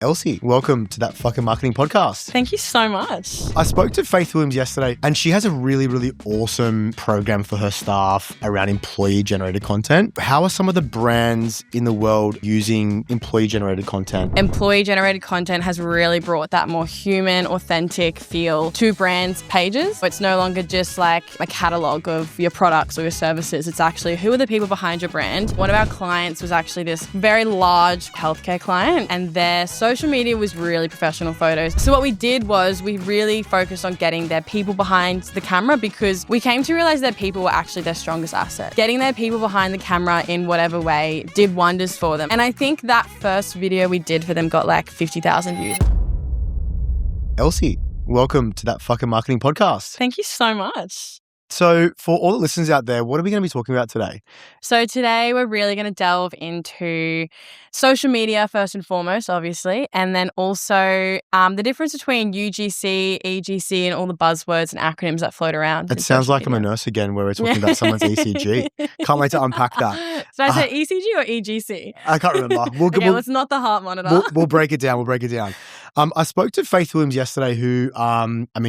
Elsie, welcome to That Fucking Marketing Podcast. Thank you so much. I spoke to Faith Williams yesterday and she has a really, really awesome program for her staff around employee-generated content. How are some of the brands in the world using employee-generated content? Employee-generated content has really brought that more human, authentic feel to brands' pages. It's no longer just like a catalogue of your products or your services. It's actually who are the people behind your brand. One of our clients was actually this very large healthcare client and their social media was really professional photos. So what we did was we really focused on getting their people behind the camera because we came to realize that people were actually their strongest asset. Getting their people behind the camera in whatever way did wonders for them. And I think that first video we did for them got like 50,000 views. Elsie, welcome to That Fucking Marketing Podcast. Thank you so much. So for all the listeners out there, what are we going to be talking about today? So today we're really going to delve into social media first and foremost, obviously, and then also the difference between UGC, EGC, and all the buzzwords and acronyms that float around. It sounds like I'm a nurse again where we're talking about someone's ECG. Can't wait to unpack that. So I said ECG or EGC? I can't remember. Well, it's not the heart monitor. We'll break it down. I spoke to Faith Williams yesterday who,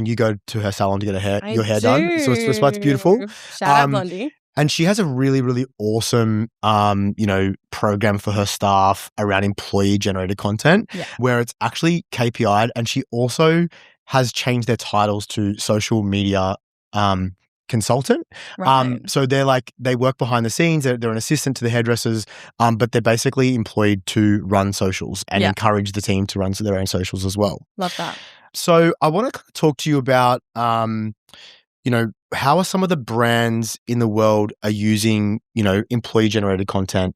you go to her salon to get your hair done. So it's beautiful. Shout out Blondie. And she has a really, really awesome, program for her staff around employee-generated content where it's actually KPI'd, and she also has changed their titles to social media consultant. Right. So they work behind the scenes. They're an assistant to the hairdressers, but they're basically employed to run socials and encourage the team to run their own socials as well. Love that. So I want to kind of talk to you about, how are some of the brands in the world are using, employee-generated content?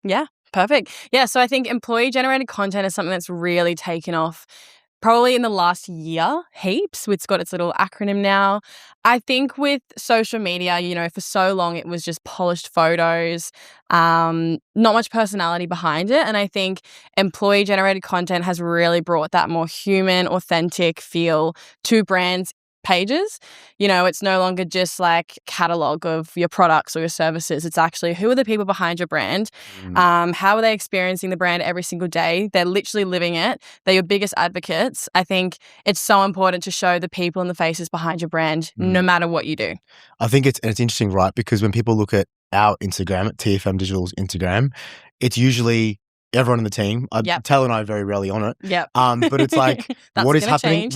Yeah, perfect. Yeah, so I think employee-generated content is something that's really taken off probably in the last year, heaps. It's got its little acronym now. I think with social media, for so long it was just polished photos, not much personality behind it. And I think employee-generated content has really brought that more human, authentic feel to brands' pages. It's no longer just like catalogue of your products or your services. It's actually who are the people behind your brand? How are they experiencing the brand every single day? They're literally living it. They're your biggest advocates. I think it's so important to show the people and the faces behind your brand no matter what you do. I think it's interesting, right? Because when people look at our Instagram, at TFM Digital's Instagram, it's usually everyone in the team. Taylor and I are very rarely on it. Yep. But it's like, what is happening?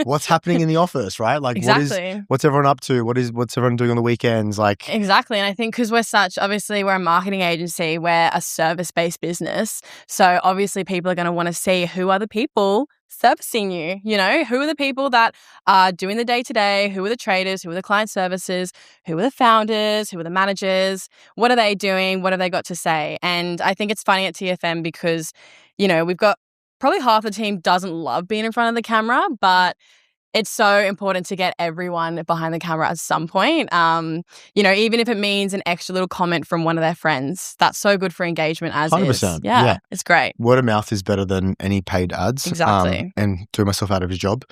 What's happening in the office, right? Like, exactly. What's everyone up to? What's everyone doing on the weekends? Like, exactly. And I think because we're a marketing agency, we're a service-based business. So obviously people are going to want to see who are the people servicing you, who are the people that are doing the day-to-day, who are the traders, who are the client services, who are the founders, who are the managers, what are they doing, what have they got to say? And I think it's funny at TFM because, we've got probably half the team doesn't love being in front of the camera, but it's so important to get everyone behind the camera at some point. Even if it means an extra little comment from one of their friends, that's so good for engagement as 100%. is. Yeah, it's great. Word of mouth is better than any paid ads. Exactly. And threw myself out of his job.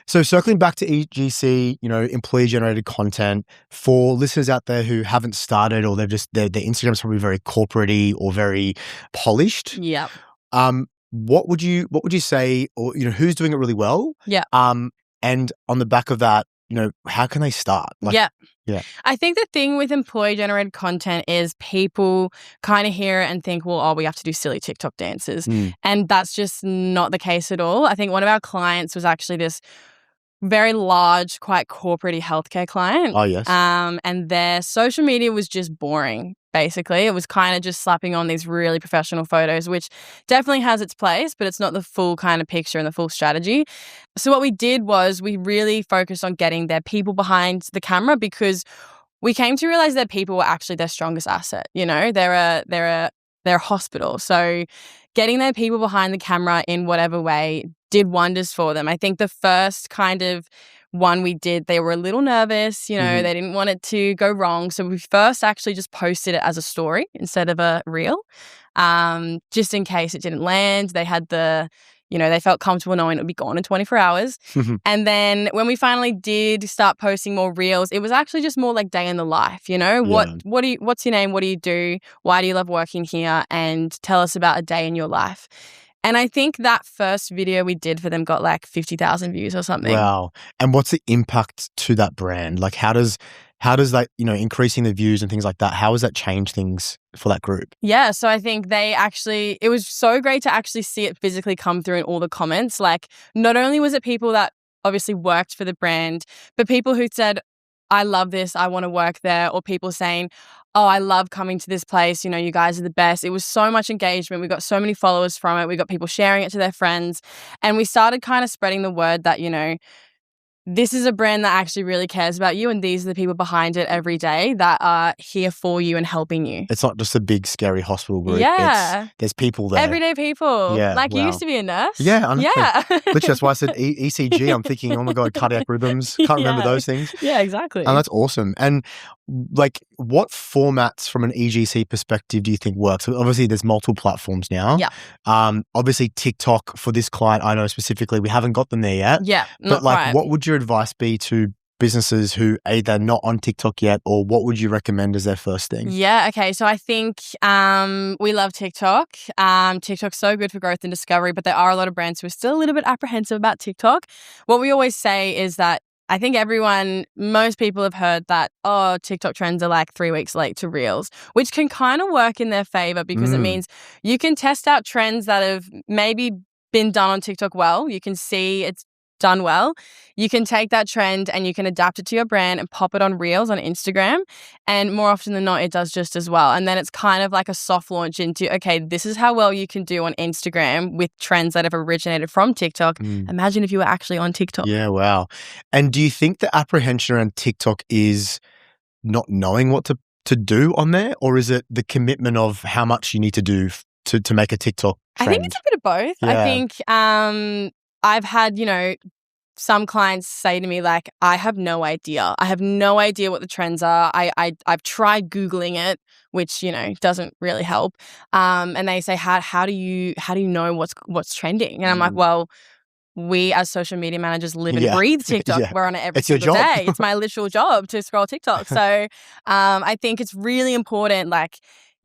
So circling back to EGC, employee-generated content, for listeners out there who haven't started or their Instagram's probably very corporate-y or very polished. Yeah. What would you say, or who's doing it really well? Yeah. And on the back of that, how can they start? Yeah. I think the thing with employee-generated content is people kind of hear it and think, well, we have to do silly TikTok dances. And that's just not the case at all. I think one of our clients was actually this very large, quite corporate-y healthcare client. Oh, yes. And their social media was just boring, basically. It was kind of just slapping on these really professional photos, which definitely has its place, but it's not the full kind of picture and the full strategy. So what we did was we really focused on getting their people behind the camera because we came to realize that people were actually their strongest asset. They're a hospital. So getting their people behind the camera in whatever way did wonders for them. I think the first kind of one we did, they were a little nervous, they didn't want it to go wrong. So we first actually just posted it as a story instead of a reel, just in case it didn't land. They had they felt comfortable knowing it would be gone in 24 hours. And then when we finally did start posting more reels, it was actually just more like day in the life, what's your name? What do you do? Why do you love working here? And tell us about a day in your life. And I think that first video we did for them got like 50,000 views or something. Wow. And what's the impact to that brand? Like how does that, increasing the views and things like that, how has that changed things for that group? Yeah, so I think it was so great to actually see it physically come through in all the comments. Like, not only was it people that obviously worked for the brand, but people who said, I love this, I want to work there, or people saying, oh, I love coming to this place, you guys are the best. It was so much engagement. We got so many followers from it. We got people sharing it to their friends. And we started kind of spreading the word that, this is a brand that actually really cares about you, and these are the people behind it every day that are here for you and helping you. It's not just a big, scary hospital group. Yeah. There's people there. Everyday people. Yeah, like you used to be a nurse. Yeah, I know. Yeah. Literally, that's why I said ECG. I'm thinking, oh my God, cardiac rhythms. Can't remember those things. Yeah, exactly. And that's awesome. And like, what formats from an EGC perspective do you think works? So obviously, there's multiple platforms now. Yeah. Obviously, TikTok for this client, I know specifically, we haven't got them there yet. Yeah. But like, what would your advice be to businesses who either not on TikTok yet, or what would you recommend as their first thing? Yeah, okay. So I think we love TikTok. TikTok's so good for growth and discovery, but there are a lot of brands who are still a little bit apprehensive about TikTok. What we always say is that I think most people have heard that, TikTok trends are like 3 weeks late to Reels, which can kind of work in their favor because it means you can test out trends that have maybe been done on TikTok well. You can see it's done well. You can take that trend and you can adapt it to your brand and pop it on Reels on Instagram. And more often than not, it does just as well. And then it's kind of like a soft launch into, okay, this is how well you can do on Instagram with trends that have originated from TikTok. Imagine if you were actually on TikTok. Yeah, wow. And do you think the apprehension around TikTok is not knowing what to do on there? Or is it the commitment of how much you need to do to make a TikTok trend? I think it's a bit of both. Yeah. I think I've had, some clients say to me, like, I have no idea. I have no idea what the trends are. I've tried Googling it, which, doesn't really help. And they say, how do you know what's trending? And I'm like, well, we as social media managers live and breathe TikTok. Yeah. We're on it every It's your single job. day. It's my literal job to scroll TikTok. So I think it's really important, like,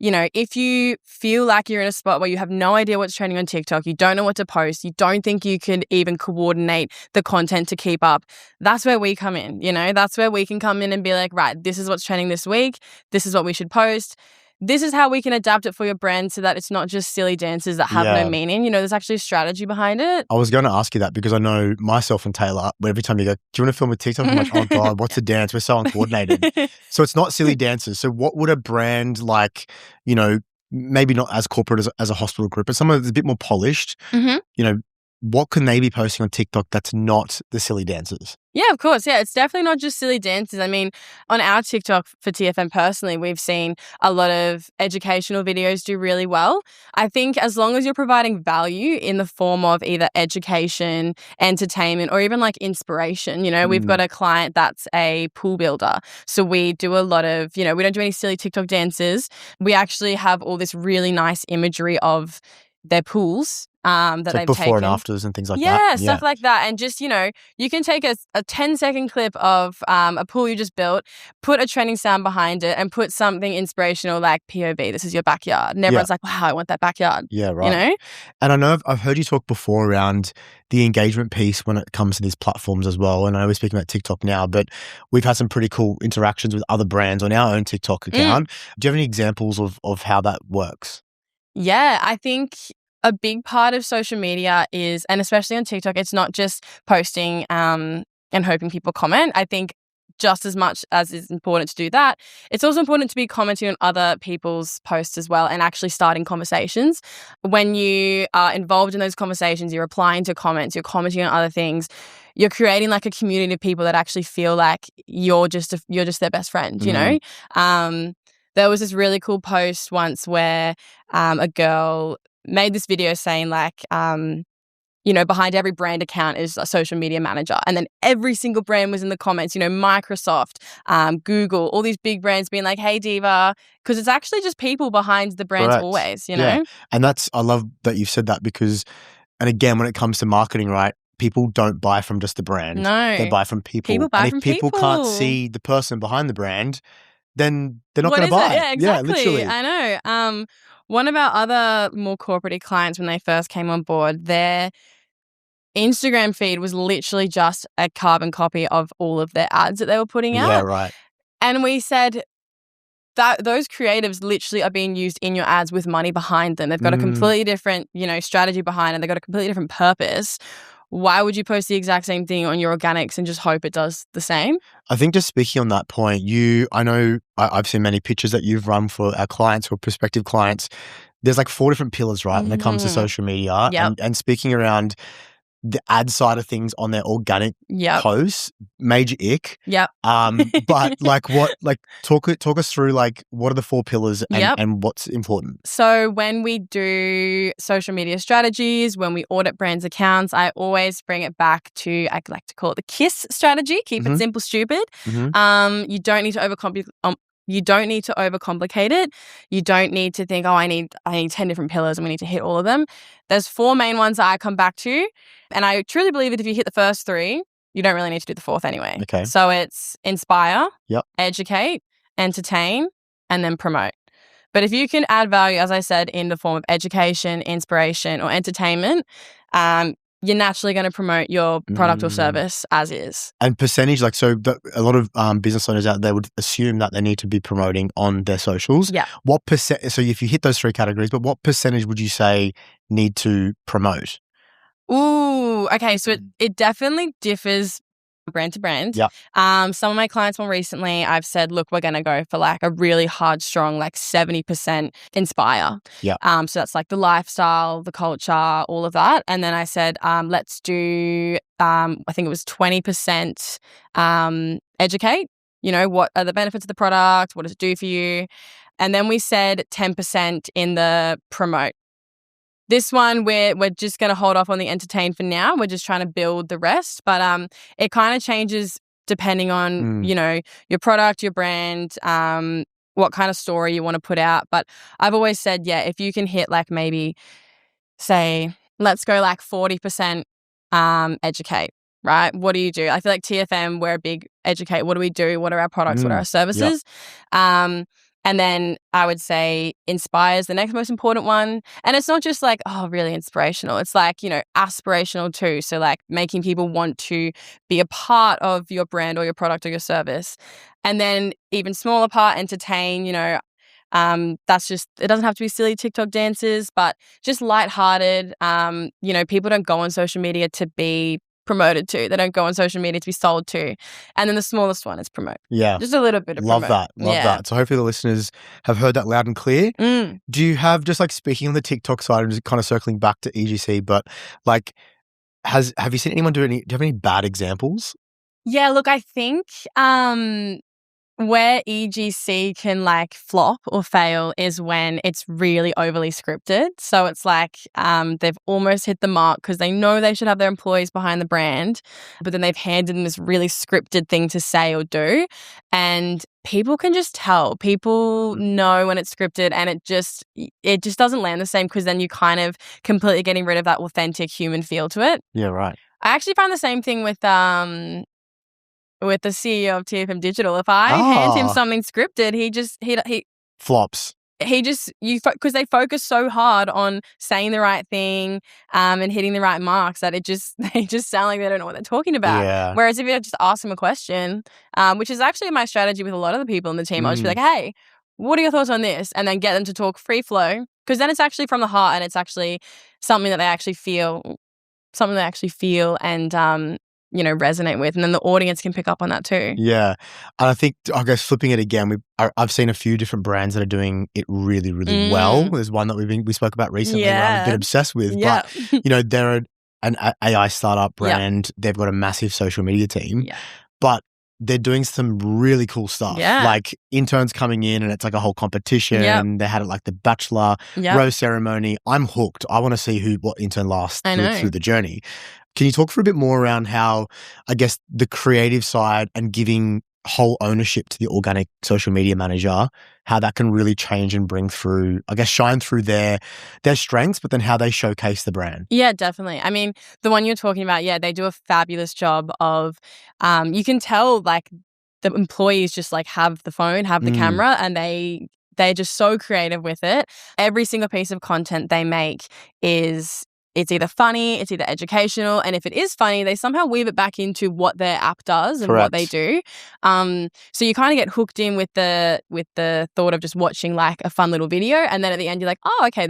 if you feel like you're in a spot where you have no idea what's trending on TikTok, you don't know what to post, you don't think you can even coordinate the content to keep up, that's where we come in. That's where we can come in and be like, right, this is what's trending this week. This is what we should post. This is how we can adapt it for your brand so that it's not just silly dances that have no meaning. There's actually a strategy behind it. I was going to ask you that because I know myself and Taylor, every time you go, do you want to film a TikTok? I'm like, oh God, what's a dance? We're so uncoordinated. So it's not silly dances. So what would a brand like, maybe not as corporate as a hospital group, but someone that's a bit more polished, what can they be posting on TikTok that's not the silly dances? Yeah, of course. Yeah, it's definitely not just silly dances. I mean, on our TikTok for TFM personally, we've seen a lot of educational videos do really well. I think as long as you're providing value in the form of either education, entertainment, or even like inspiration, we've got a client that's a pool builder. So we do a lot of, we don't do any silly TikTok dances. We actually have all this really nice imagery of their pools that like they've before taken. and afters and things like that. Yeah, stuff like that. And just, you can take a 10-second clip of a pool you just built, put a trending sound behind it, and put something inspirational like POV, this is your backyard. And everyone's like, wow, I want that backyard. Yeah, right. And I know I've heard you talk before around the engagement piece when it comes to these platforms as well. And I know we're speaking about TikTok now, but we've had some pretty cool interactions with other brands on our own TikTok account. Do you have any examples of how that works? Yeah, I think a big part of social media is, and especially on TikTok, it's not just posting and hoping people comment. I think just as much as it's important to do that, it's also important to be commenting on other people's posts as well and actually starting conversations. When you are involved in those conversations, you're replying to comments, you're commenting on other things, you're creating like a community of people that actually feel like you're just their best friend, There was this really cool post once where a girl made this video saying like, behind every brand account is a social media manager. And then every single brand was in the comments, Microsoft, Google, all these big brands being like, hey, Diva, because it's actually just people behind the brands always, know? And I love that you've said that because, and again, when it comes to marketing, right, people don't buy from just the brand. No. They buy from people. People buy and from if people can't see the person behind the brand, then they're not going to buy. Yeah, exactly. Yeah, literally. I know. One of our other more corporate clients, when they first came on board, their Instagram feed was literally just a carbon copy of all of their ads that they were putting out. Yeah, right. And we said that those creatives literally are being used in your ads with money behind them. They've got a completely different, strategy behind it. They've got a completely different purpose. Why would you post the exact same thing on your organics and just hope it does the same? I think just speaking on that point, I know I've seen many pictures that you've run for our clients or prospective clients. There's like 4 different pillars, right, when it comes to social media. Yep. And speaking around the ad side of things on their organic posts, major ick. Yep. But talk us through what are the 4 pillars and what's important? So when we do social media strategies, when we audit brands' accounts, I always bring it back to, I like to call it the KISS strategy. Keep it simple, stupid. You don't need to overcomplicate. You don't need to overcomplicate it. You don't need to think, I need 10 different pillars and we need to hit all of them. There's 4 main ones that I come back to. And I truly believe that if you hit the first 3, you don't really need to do the 4th anyway. Okay. So it's inspire, educate, entertain, and then promote. But if you can add value, as I said, in the form of education, inspiration, or entertainment, you're naturally going to promote your product or service as is. And percentage, a lot of business owners out there would assume that they need to be promoting on their socials. Yeah. What so if you hit those 3 categories, but what percentage would you say need to promote? Ooh, okay. So it definitely differs brand to brand. Yeah. Some of my clients more recently, I've said, look, we're going to go for a really hard, strong, 70% inspire. Yeah. So that's the lifestyle, the culture, all of that. And then I said, let's do, I think it was 20% educate. What are the benefits of the product? What does it do for you? And then we said 10% in the promote. This one, we're just going to hold off on the entertain for now. We're just trying to build the rest. But it kind of changes depending on, your product, your brand, what kind of story you want to put out. But I've always said, if you can hit maybe, say, let's go 40% educate, right? What do you do? I feel like TFM, we're a big educate. What do we do? What are our products? What are our services? Yep. And then I would say inspire is the next most important one. And it's not just really inspirational. It's aspirational too. So making people want to be a part of your brand or your product or your service. And then even smaller part, entertain, that's just, it doesn't have to be silly TikTok dances, but just lighthearted. People don't go on social media to be promoted to. They don't go on social media to be sold to. And then the smallest one is promote. Yeah. Just a little bit of Love promote. Love that. So hopefully the listeners have heard that loud and clear. Do you have, just speaking on the TikTok side and just kind of circling back to EGC, but have you seen anyone do you have any bad examples? Yeah, look, I think where EGC can flop or fail is when it's really overly scripted. So it's they've almost hit the mark because they know they should have their employees behind the brand, but then they've handed them this really scripted thing to say or do. And people can just tell. People know when it's scripted and it just doesn't land the same because then you kind of completely getting rid of that authentic human feel to it. Yeah, right. I actually found the same thing with the CEO of TFM Digital. If I hand him something scripted, he flops. Because they focus so hard on saying the right thing and hitting the right marks that they just sound like they don't know what they're talking about. Yeah. Whereas if you just ask them a question, which is actually my strategy with a lot of the people in the team, I'll just be like, hey, what are your thoughts on this? And then get them to talk free flow because then it's actually from the heart and it's actually something that they actually feel and resonate with, and then the audience can pick up on that too. Yeah. And I think, I guess flipping it again, I've seen a few different brands that are doing it really, really well. There's one that we spoke about recently that I've been obsessed with. Yeah. But, they're an AI startup brand. Yeah. They've got a massive social media team. Yeah. But they're doing some really cool stuff. Yeah. Interns coming in and it's a whole competition. Yep. They had it the Bachelor rose ceremony. I'm hooked. I want to see what intern lasts through the journey. Can you talk for a bit more around how, I guess, the creative side and giving whole ownership to the organic social media manager, how that can really change and bring through, I guess, shine through their strengths, but then how they showcase the brand? Yeah, definitely. I mean, the one you're talking about, they do a fabulous job of, you can tell the employees just have the phone, have the camera, and they they're just so creative with it. Every single piece of content they make it's either funny, it's either educational, and if it is funny, they somehow weave it back into what their app does and what they do. So you kind of get hooked in with the thought of just watching like a fun little video, and then at the end you're like, oh, okay,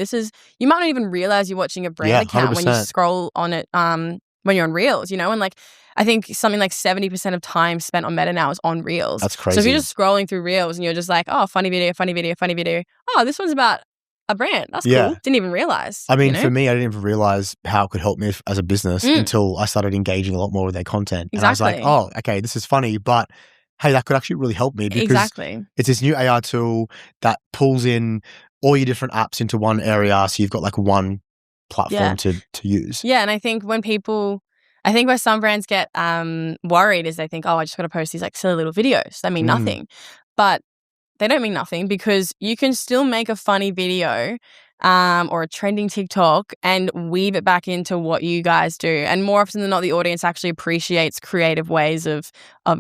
you might not even realize you're watching a brand account 100%. when you scroll on it when you're on Reels, and like I think something like 70% of time spent on Meta now is on Reels. That's crazy. So if you're just scrolling through Reels and you're just like, oh, funny video, funny video, funny video. Oh, this one's about a brand. That's cool. Didn't even realize. I mean, for me, I didn't even realize how it could help me as a business until I started engaging a lot more with their content. Exactly. And I was like, oh, okay, this is funny, but hey, that could actually really help me because it's this new AI tool that pulls in all your different apps into one area, so you've got like one platform to use. Yeah, and I think where some brands get worried is they think, oh, I just got to post these like silly little videos that mean nothing. But they don't mean nothing because you can still make a funny video or a trending TikTok and weave it back into what you guys do. And more often than not, the audience actually appreciates creative ways of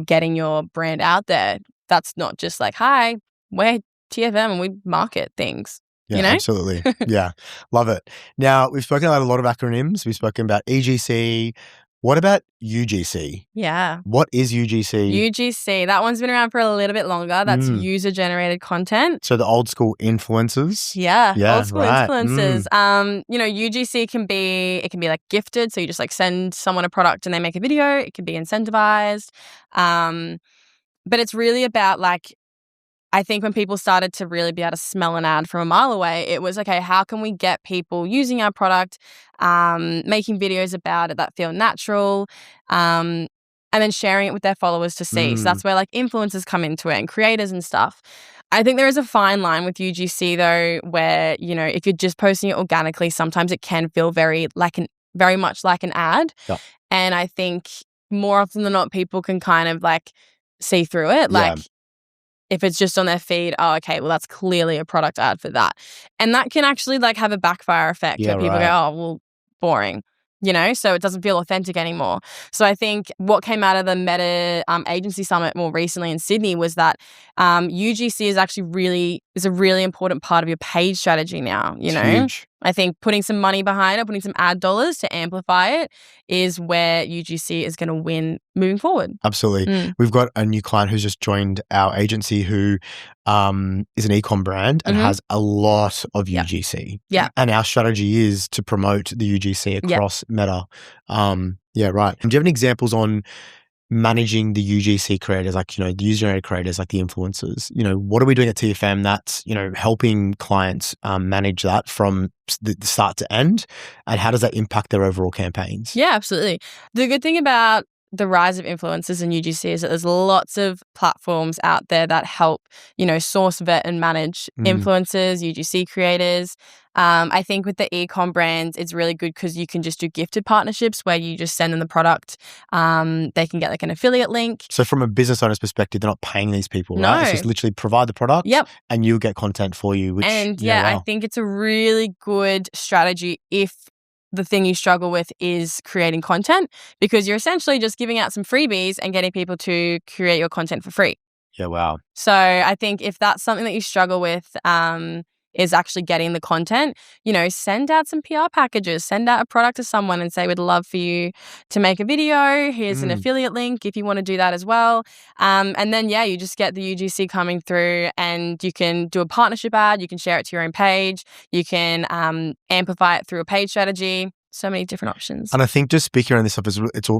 getting your brand out there. That's not just like, hi, we're TFM and we market things. Yeah, absolutely. Yeah, love it. Now, we've spoken about a lot of acronyms. We've spoken about EGC. What about UGC? Yeah. What is UGC? UGC, that one's been around for a little bit longer. That's user-generated content. So the old school influencers? Yeah, old school influencers. UGC can be like gifted. So you just like send someone a product and they make a video. It can be incentivized. But it's really about like, I think when people started to really be able to smell an ad from a mile away, it was, okay, how can we get people using our product, making videos about it that feel natural, and then sharing it with their followers to see. So that's where like influencers come into it and creators and stuff. I think there is a fine line with UGC though, where, if you're just posting it organically, sometimes it can feel very much like an ad. Yep. And I think more often than not, people can kind of like see through it. Like, if it's just on their feed, oh, okay, well, that's clearly a product ad for that. And that can actually like have a backfire effect where people go, oh, well, boring, so it doesn't feel authentic anymore. So I think what came out of the Meta Agency Summit more recently in Sydney was that UGC is actually is a really important part of your paid strategy now, Huge. I think putting some money behind it, putting some ad dollars to amplify it is where UGC is going to win moving forward. Absolutely. We've got a new client who's just joined our agency who is an e-com brand and has a lot of UGC. Yeah. And our strategy is to promote the UGC across Meta. Yeah, right. And do you have any examples on managing the UGC creators, like, the user-generated creators, like the influencers? What are we doing at TFM that's, helping clients manage that from the start to end? And how does that impact their overall campaigns? Yeah, absolutely. The good thing about the rise of influencers in UGC is that there's lots of platforms out there that help, source, vet, and manage influencers, UGC creators. I think with the e-com brands, it's really good because you can just do gifted partnerships where you just send them the product. They can get like an affiliate link. So from a business owner's perspective, they're not paying these people, right? It's just literally provide the product and you'll get content for you. I think it's a really good strategy if the thing you struggle with is creating content, because you're essentially just giving out some freebies and getting people to create your content for free. Yeah, wow. So I think if that's something that you struggle with, is actually getting the content, send out some PR packages, send out a product to someone and say, we'd love for you to make a video. Here's an affiliate link if you want to do that as well. And then, you just get the UGC coming through and you can do a partnership ad. You can share it to your own page. You can amplify it through a paid strategy. So many different options. And I think just speaking around this stuff,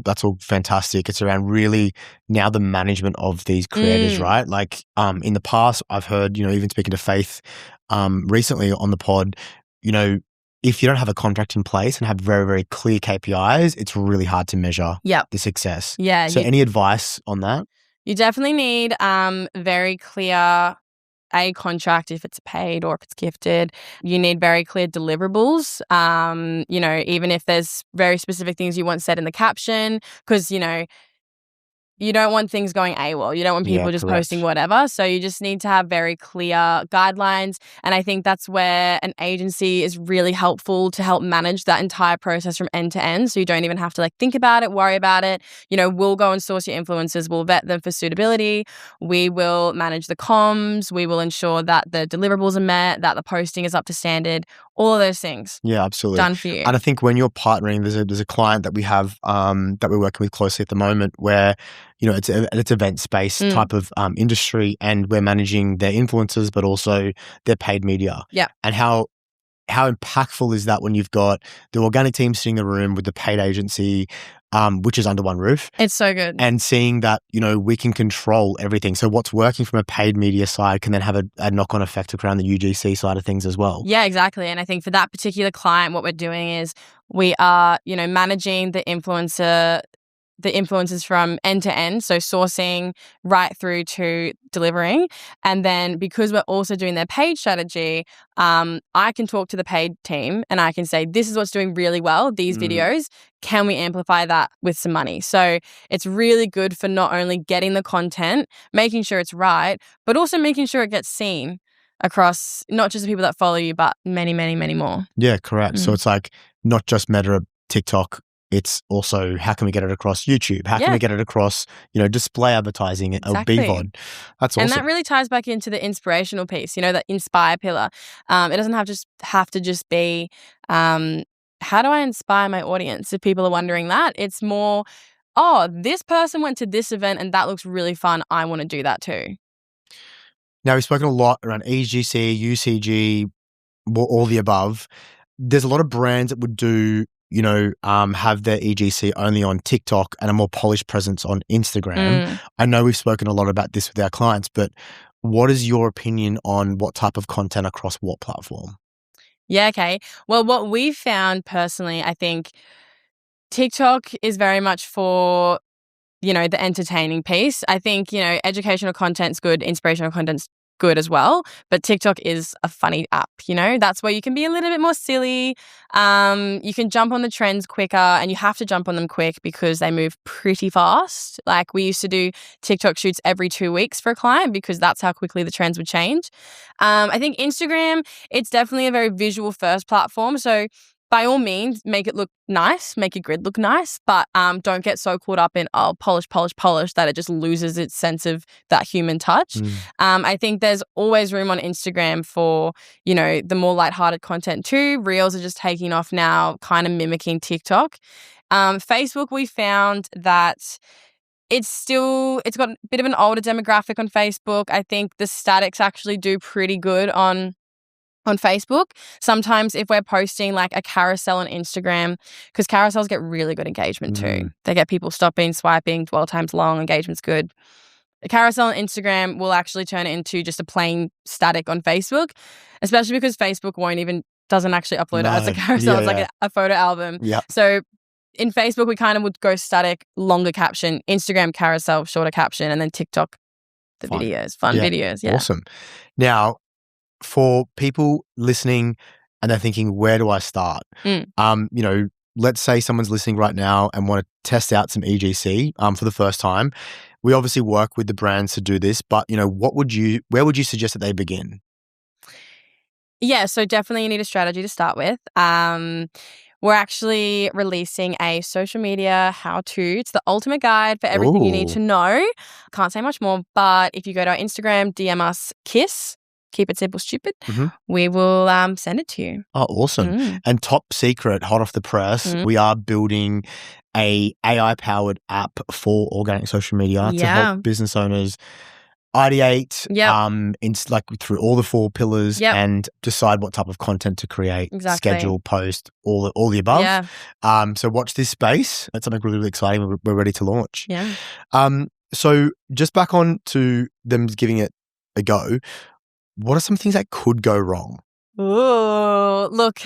that's all fantastic. It's around really now the management of these creators, right? Like in the past, I've heard, even speaking to Faith recently on the pod, if you don't have a contract in place and have very, very clear KPIs, it's really hard to measure the success. Yeah. So any advice on that? You definitely need very clear contract if it's paid or if it's gifted. You need very clear deliverables, even if there's very specific things you want said in the caption, because, you don't want things going AWOL. You don't want people just correct. posting whatever. So you just need to have very clear guidelines. And I think that's where an agency is really helpful to help manage that entire process from end to end. So you don't even have to like think about it, worry about it. You know, we'll go and source your influencers. We'll vet them for suitability. We will manage the comms. We will ensure that the deliverables are met, that the posting is up to standard, all of those things. Yeah, absolutely. Done for you. And I think when you're partnering, there's a client that we have that we're working with closely at the moment where, you know, it's event space type of industry, and we're managing their influencers, but also their paid media. Yeah. And how impactful is that when you've got the organic team sitting in a room with the paid agency, which is under one roof? It's so good. And seeing that, you know, we can control everything. So what's working from a paid media side can then have a knock-on effect around the UGC side of things as well. Yeah, exactly. And I think for that particular client, what we're doing is we are, you know, managing the influencers from end to end, so sourcing right through to delivering. And then because we're also doing their paid strategy, I can talk to the paid team and I can say, this is what's doing really well, these videos. Can we amplify that with some money? So it's really good for not only getting the content, making sure it's right, but also making sure it gets seen across not just the people that follow you, but many, many, many more. Yeah, correct. So it's like not just Meta, TikTok. It's also how can we get it across YouTube? How can we get it across, you know, display advertising or BVOD? That's awesome. And that really ties back into the inspirational piece, you know, that inspire pillar. It doesn't have to just be how do I inspire my audience? If people are wondering that, it's more, oh, this person went to this event and that looks really fun. I want to do that too. Now, we've spoken a lot around EGC, UCG, all the above. There's a lot of brands that would do, you know, have their EGC only on TikTok and a more polished presence on Instagram. I know we've spoken a lot about this with our clients, but what is your opinion on what type of content across what platform? Yeah, okay. Well, what we've found personally, I think TikTok is very much for, you know, the entertaining piece. I think, you know, educational content's good, inspirational content's good as well, but TikTok is a funny app, you know? That's where you can be a little bit more silly. You can jump on the trends quicker, and you have to jump on them quick because they move pretty fast. Like we used to do TikTok shoots every 2 weeks for a client because that's how quickly the trends would change. I think Instagram, it's definitely a very visual first platform. So by all means, make it look nice, make your grid look nice, but don't get so caught up in, polish, that it just loses its sense of that human touch. I think there's always room on Instagram for, you know, the more lighthearted content too. Reels are just taking off now, kind of mimicking TikTok. Facebook, we found that it's got a bit of an older demographic on Facebook. I think the statics actually do pretty good on Facebook. Sometimes if we're posting like a carousel on Instagram, because carousels get really good engagement too. They get people stopping, swiping, dwell time's long, engagement's good. A carousel on Instagram will actually turn it into just a plain static on Facebook, especially because Facebook doesn't actually upload it as a carousel. It's like a photo album. So in Facebook, we kind of would go static, longer caption, Instagram carousel, shorter caption, and then TikTok, the videos, fun videos. Yeah. Awesome. Now, for people listening and they're thinking, where do I start? You know, let's say someone's listening right now and want to test out some EGC for the first time. We obviously work with the brands to do this, but you know, where would you suggest that they begin? Yeah, so definitely you need a strategy to start with. We're actually releasing a social media how-to. It's the ultimate guide for everything you need to know. Can't say much more, but if you go to our Instagram, DM us KISS, keep it simple, stupid. We will send it to you. Oh, awesome. And top secret, hot off the press, we are building a AI-powered app for organic social media to help business owners ideate like through all the 4 pillars and decide what type of content to create, schedule, post, all the above. So watch this space. That's something really, really exciting. We're ready to launch. So just back on to them giving it a go. What are some things that could go wrong? Oh, look,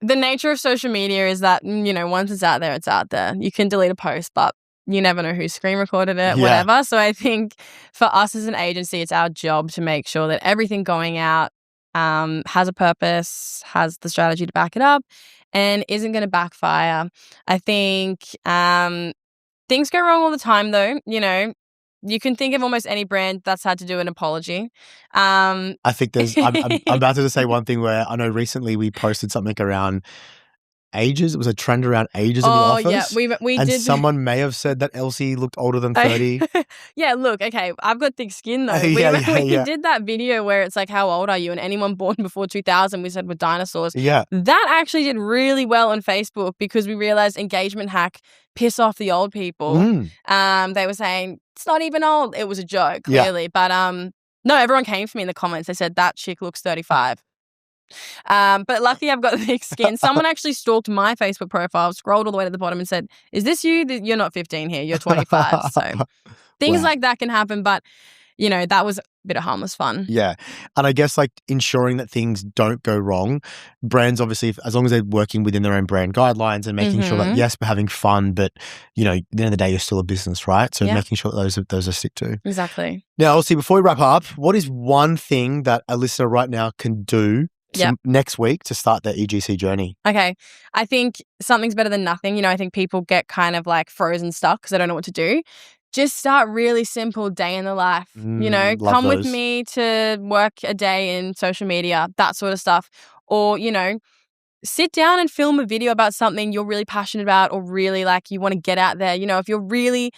the nature of social media is that, you know, once it's out there, it's out there. You can delete a post, but you never know who screen recorded it, whatever. So I think for us as an agency, it's our job to make sure that everything going out has a purpose, has the strategy to back it up, and isn't going to backfire. I think Things go wrong all the time, though. You know, you can think of almost any brand that's had to do an apology. I think I'm about to say one thing where I know recently we posted something around ages. It was a trend around ages in the office. Yeah, we and did. Someone may have said that Elsie looked older than 30. Yeah, look, okay, I've got thick skin though. We did that video where it's like, how old are you? And anyone born before 2000, we said we're dinosaurs. Yeah. That actually did really well on Facebook because we realized engagement hack piss off the old people. They were saying, it's not even old. It was a joke, clearly. But no, everyone came for me in the comments. They said, that chick looks 35. But lucky I've got thick skin. Someone actually stalked my Facebook profile, scrolled all the way to the bottom and said, is this you? You're not 15 here, you're 25. So things like that can happen, but you know, that was a bit of harmless fun. Yeah. And I guess like ensuring that things don't go wrong. Brands, obviously, as long as they're working within their own brand guidelines and making sure that, yes, we're having fun, but, you know, at the end of the day, you're still a business, right? So making sure that those are stick to. Exactly. Now, Elsie, before we wrap up, what is one thing that a listener right now can do next week to start their EGC journey? Okay. I think something's better than nothing. You know, I think people get kind of like frozen stuck because they don't know what to do. Just start really simple, day in the life. You know, come with me to work a day in social media, that sort of stuff. Or, you know, sit down and film a video about something you're really passionate about or really like you want to get out there. You know, if you're really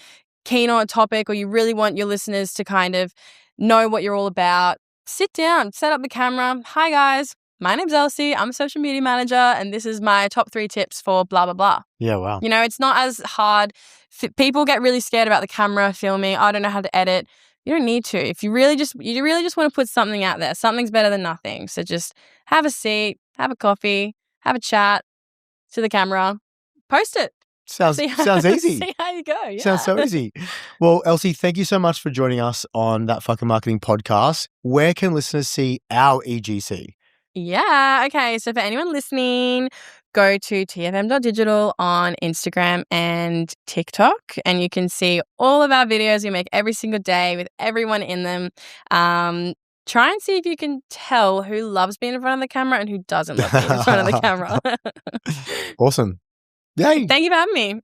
keen on a topic or you really want your listeners to kind of know what you're all about, sit down, set up the camera. Hi, guys. My name's Elsie. I'm a social media manager, and this is my top 3 tips for blah, blah, blah. Yeah, wow. You know, it's not as hard. People get really scared about the camera, filming. I don't know how to edit. You don't need to. If you really just want to put something out there, something's better than nothing. So just have a seat, have a coffee, have a chat to the camera, post it. Sounds easy. See how you go. Yeah. Sounds so easy. Well, Elsie, thank you so much for joining us on That Fucking Marketing podcast. Where can listeners see our EGC? Yeah. Okay. So for anyone listening, go to tfm.digital on Instagram and TikTok, and you can see all of our videos we make every single day with everyone in them. Try and see if you can tell who loves being in front of the camera and who doesn't love being in front of the camera. Awesome. Yay. Thank you for having me.